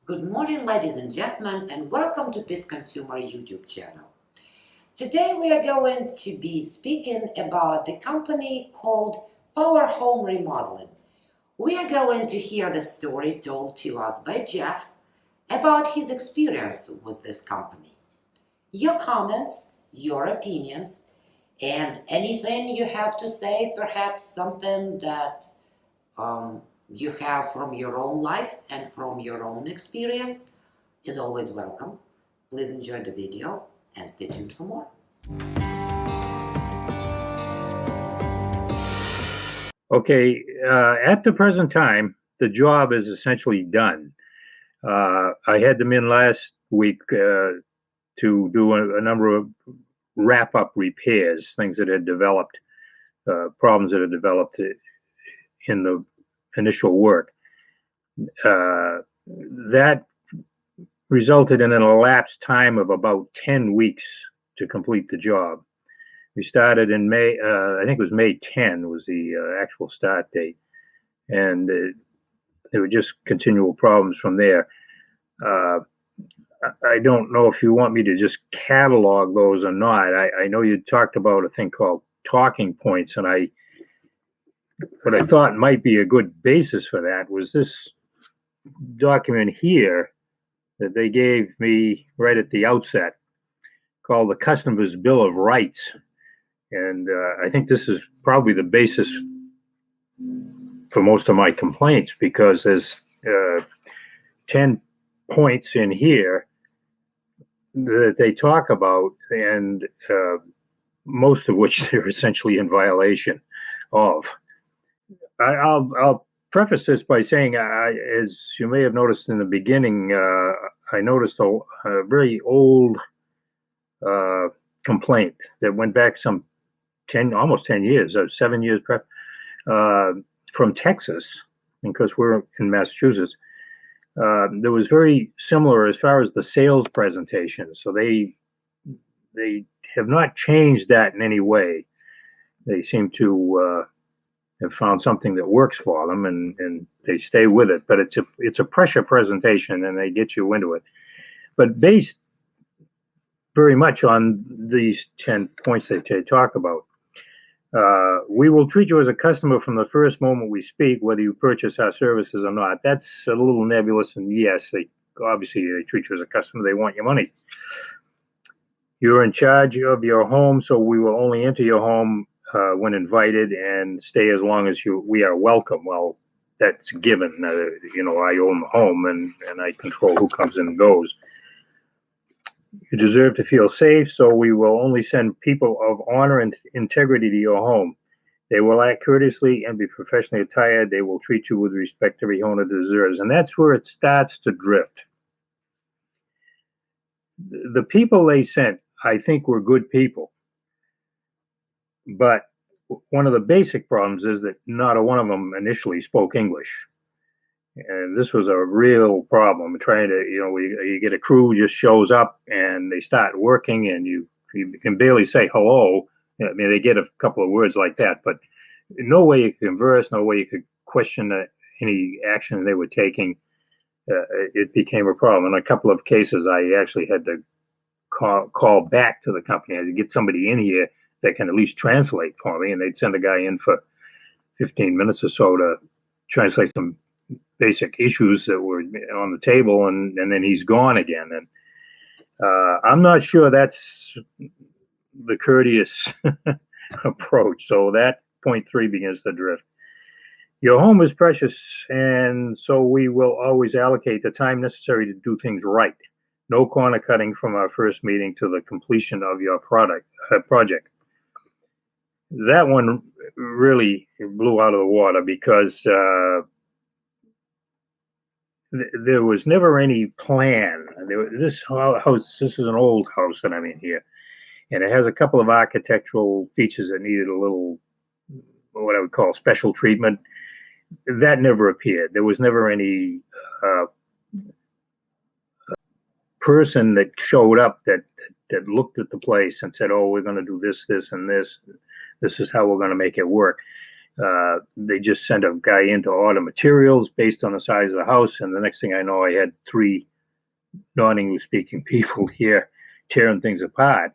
Good morning, ladies and gentlemen, and welcome to Peace Consumer YouTube channel. Today we are going to be speaking about the company called Home Remodeling. We are going to hear the story told to us by Jeff about his experience with this company. Your comments, your opinions, and anything you have to say, perhaps something that you have from your own life and from your own experience, is always welcome. Please enjoy the video and stay tuned for more. Okay, at the present time, the job is essentially done. I had them in last week to do a number of wrap-up repairs, things that had developed, problems that had developed in the initial work. That resulted in an elapsed time of about 10 weeks to complete the job. We started in May, I think it was May 10 was the actual start date. And there were just continual problems from there. I don't know if you want me to just catalog those or not. I know you talked about a thing called talking points, and what I thought might be a good basis for that was this document here that they gave me right at the outset, called the Customer's Bill of Rights. And I think this is probably the basis for most of my complaints, because there's 10 points in here that they talk about, and most of which they're essentially in violation of. I'll preface this by saying, as you may have noticed in the beginning, I noticed a very old complaint that went back some almost 10 years, 7 years prep, from Texas, because we're in Massachusetts. That was very similar as far as the sales presentation. So they have not changed that in any way. They seem to have found something that works for them, and they stay with it. But it's a pressure presentation, and they get you into it. But based very much on these 10 points that they talk about, we will treat you as a customer from the first moment we speak, whether you purchase our services or not. That's a little nebulous, and yes, obviously they treat you as a customer. They want your money. You're in charge of your home, so we will only enter your home when invited, and stay as long as we are welcome. Well, that's given. I own the home, and I control who comes and goes. You deserve to feel safe, so we will only send people of honor and integrity to your home. They will act courteously and be professionally attired. They will treat you with respect every owner deserves. And that's where it starts to drift. The people they sent, I think, were good people. But one of the basic problems is that not a one of them initially spoke English. And this was a real problem, trying to, you get a crew just shows up and they start working, and you can barely say hello. I mean, they get a couple of words like that, but no way you could converse, no way you could question any action they were taking. It became a problem. In a couple of cases, I actually had to call back to the company. I had to get somebody in here that can at least translate for me, and they'd send a guy in for 15 minutes or so to translate some basic issues that were on the table, and then he's gone again. And I'm not sure that's the courteous approach. So that point 3 begins to drift. Your home is precious, and so we will always allocate the time necessary to do things right. No corner cutting from our first meeting to the completion of your project. That one really blew out of the water, because there was never any plan. This house, this is an old house that I'm in here, and it has a couple of architectural features that needed a little, what I would call, special treatment. That never appeared. There was never any person that showed up that looked at the place and said, "Oh, we're going to do this, this, and this. This is how we're going to make it work." They just sent a guy in to order materials based on the size of the house, and the next thing I know, I had 3 non-English speaking people here tearing things apart.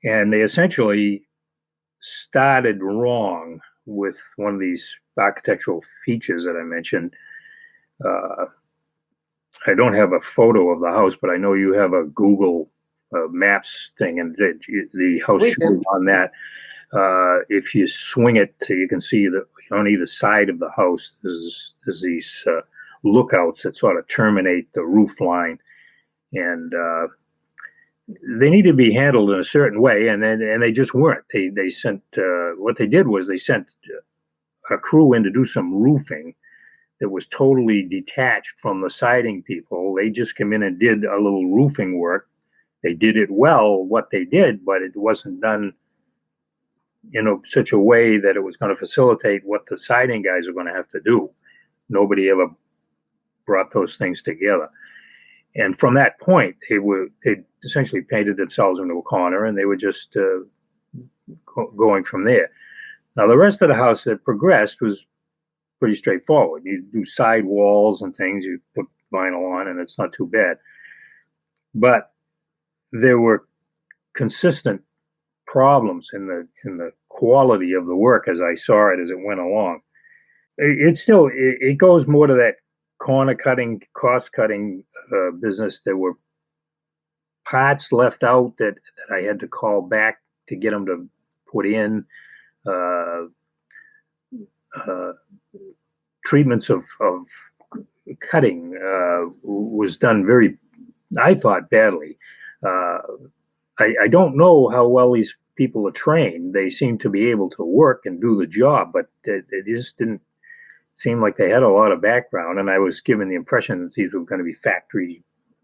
And they essentially started wrong with one of these architectural features that I mentioned. I don't have a photo of the house, but I know you have a Google Maps thing, and the house shows on that. If you swing it, you can see that on either side of the house, there's these lookouts that sort of terminate the roof line, and they need to be handled in a certain way, and they just weren't. They sent what they did was they sent a crew in to do some roofing that was totally detached from the siding people. They just came in and did a little roofing work. They did it well, what they did, but it wasn't done in such a way that it was going to facilitate what the siding guys are going to have to do. Nobody ever brought those things together. And from that point, they essentially painted themselves into a corner, and they were just going from there. Now, the rest of the house that progressed was pretty straightforward. You do side walls and things, you put vinyl on, and it's not too bad. But there were consistent problems in the quality of the work as I saw it as it went along. It goes more to that corner cutting, cost cutting business. There were parts left out that I had to call back to get them to put in. Treatments of cutting was done I thought, badly. I don't know how well these people are trained. They seem to be able to work and do the job, but it just didn't seem like they had a lot of background. And I was given the impression that these were going to be factory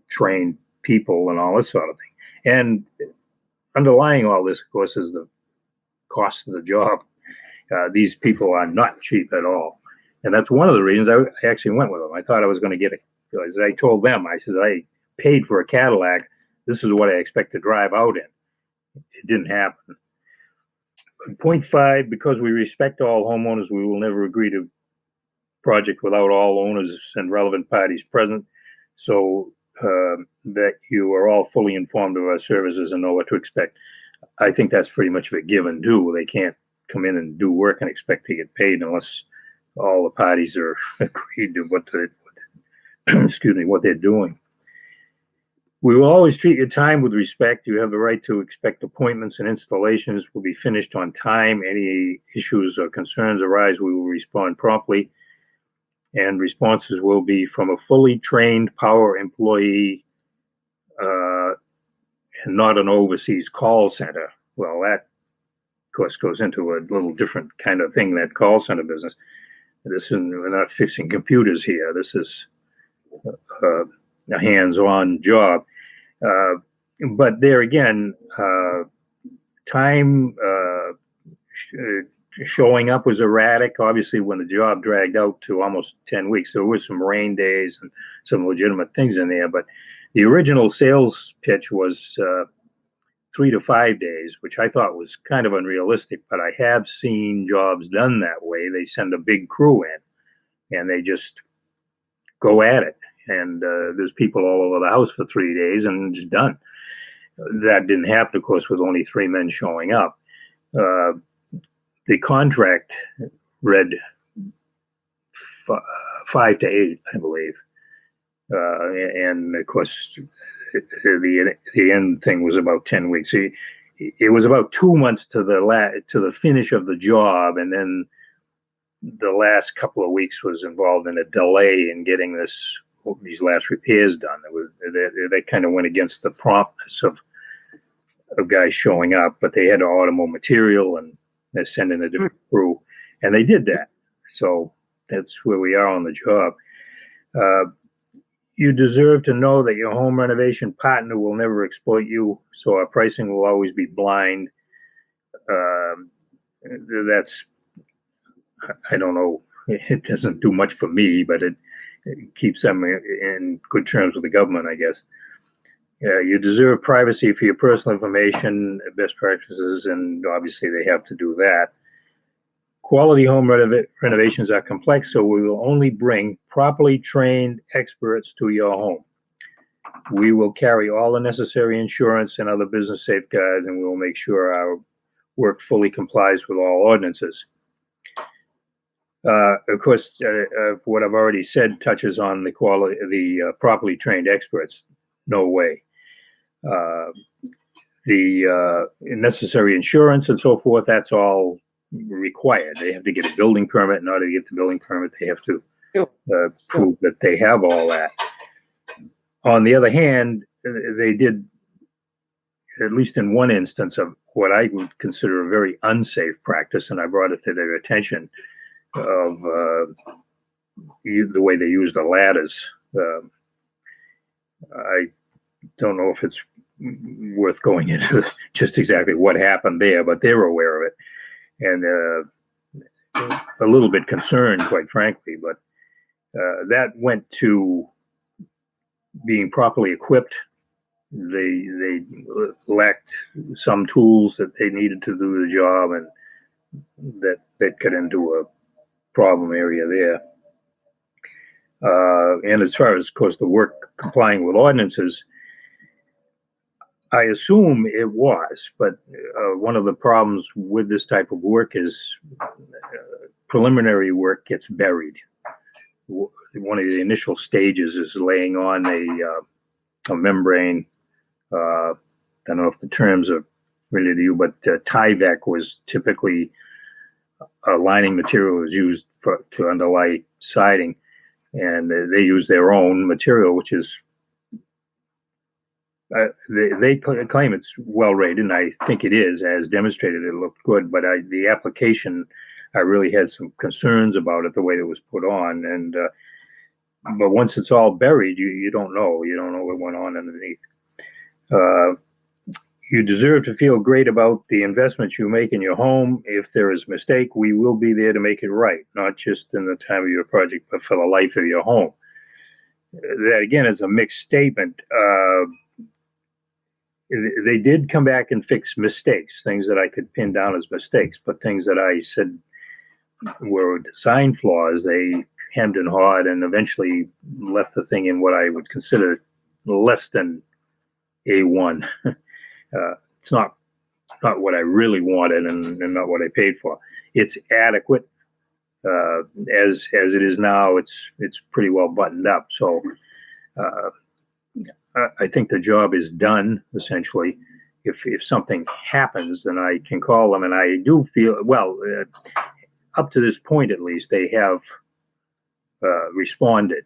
trained people and all this sort of thing. And underlying all this, of course, is the cost of the job. These people are not cheap at all. And that's one of the reasons I actually went with them. I thought I was going to get it. As I told them, I said, I paid for a Cadillac. This is what I expect to drive out in. It didn't happen. Point 5, because we respect all homeowners, we will never agree to project without all owners and relevant parties present, so that you are all fully informed of our services and know what to expect. I think that's pretty much of a given too. They can't come in and do work and expect to get paid unless all the parties are agreed to what they're doing. We will always treat your time with respect. You have the right to expect appointments and installations will be finished on time. Any issues or concerns arise, we will respond promptly. And responses will be from a fully trained power employee and not an overseas call center. Well, that, of course, goes into a little different kind of thing, that call center business. We're not fixing computers here. This is a hands-on job. But there again, time showing up was erratic. Obviously, when the job dragged out to almost 10 weeks, there were some rain days and some legitimate things in there. But the original sales pitch was 3 to 5 days, which I thought was kind of unrealistic. But I have seen jobs done that way. They send a big crew in, and they just go at it. And there's people all over the house for 3 days and just done. That didn't happen, of course, with only 3 men showing up. The contract read 5 to 8, I believe. And of course, the end thing was about 10 weeks. It was about 2 months to the finish of the job, and then the last couple of weeks was involved in a delay in getting these last repairs done. That kind of went against the promptness of guys showing up, but they had to order more material and they're sending a different crew, and they did that. So that's where we are on the job. You deserve to know that your home renovation partner will never exploit you, so our pricing will always be blind. I don't know, it doesn't do much for me, but it keeps them in good terms with the government, I guess. You deserve privacy for your personal information, best practices, and obviously they have to do that. quality home renovations are complex, so we will only bring properly trained experts to your home. We will carry all the necessary insurance and other business safeguards, and we will make sure our work fully complies with all ordinances. Of course, what I've already said touches on the properly trained experts. No way. The necessary insurance and so forth, that's all required. They have to get a building permit. In order to get the building permit, they have to prove that they have all that. On the other hand, they did, at least in one instance, of what I would consider a very unsafe practice, and I brought it to their attention, of the way they use the ladders. I don't know if it's worth going into just exactly what happened there, but they were aware of it, and a little bit concerned, quite frankly. But that went to being properly equipped. They lacked some tools that they needed to do the job, and that got into a problem area there. And as far as, of course, the work complying with ordinances, I assume it was, but one of the problems with this type of work is preliminary work gets buried. One of the initial stages is laying on a membrane. I don't know if the terms are really to you, but Tyvek was typically a lining material was used to underlay siding, and they use their own material, which is they claim it's well rated, and I think it is, as demonstrated. It looked good, but the application, I really had some concerns about it, the way it was put on, and but once it's all buried, you don't know what went on underneath. You deserve to feel great about the investments you make in your home. If there is a mistake, we will be there to make it right, not just in the time of your project, but for the life of your home. That, again, is a mixed statement. They did come back and fix mistakes, things that I could pin down as mistakes, but things that I said were design flaws, they hemmed and hawed and eventually left the thing in what I would consider less than A1. It's not what I really wanted, and not what I paid for. It's adequate. As it is now, it's pretty well buttoned up. So I think the job is done, essentially. If something happens, then I can call them, and I do feel, well, up to this point at least, they have responded.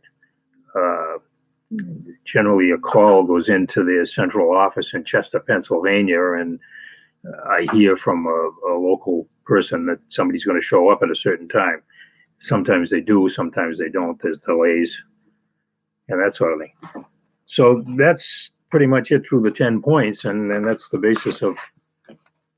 Generally, a call goes into their central office in Chester, Pennsylvania, and I hear from a local person that somebody's going to show up at a certain time. Sometimes they do, sometimes they don't. There's delays and that sort of thing. So that's pretty much it through the 10 points, and that's the basis of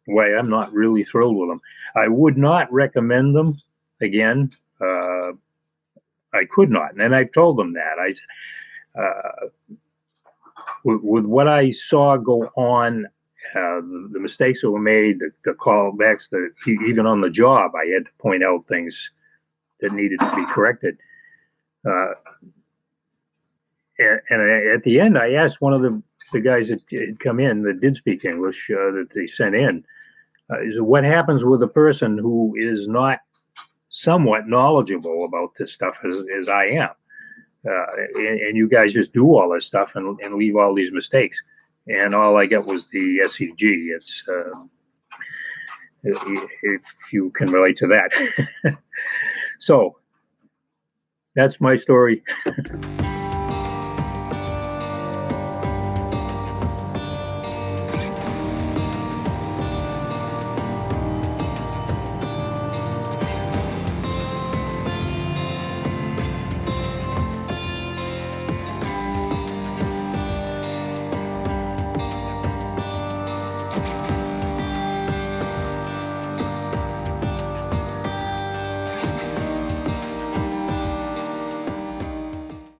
why I'm not really thrilled with them. I would not recommend them again. I could not, and I've told them that. With what I saw go on, the mistakes that were made, the callbacks, even on the job, I had to point out things that needed to be corrected. And at the end, I asked one of the guys that had come in that did speak English, that they sent in, is what happens with a person who is not somewhat knowledgeable about this stuff as I am? And you guys just do all this stuff and leave all these mistakes. And all I got was the SEG. It's if you can relate to that. So that's my story.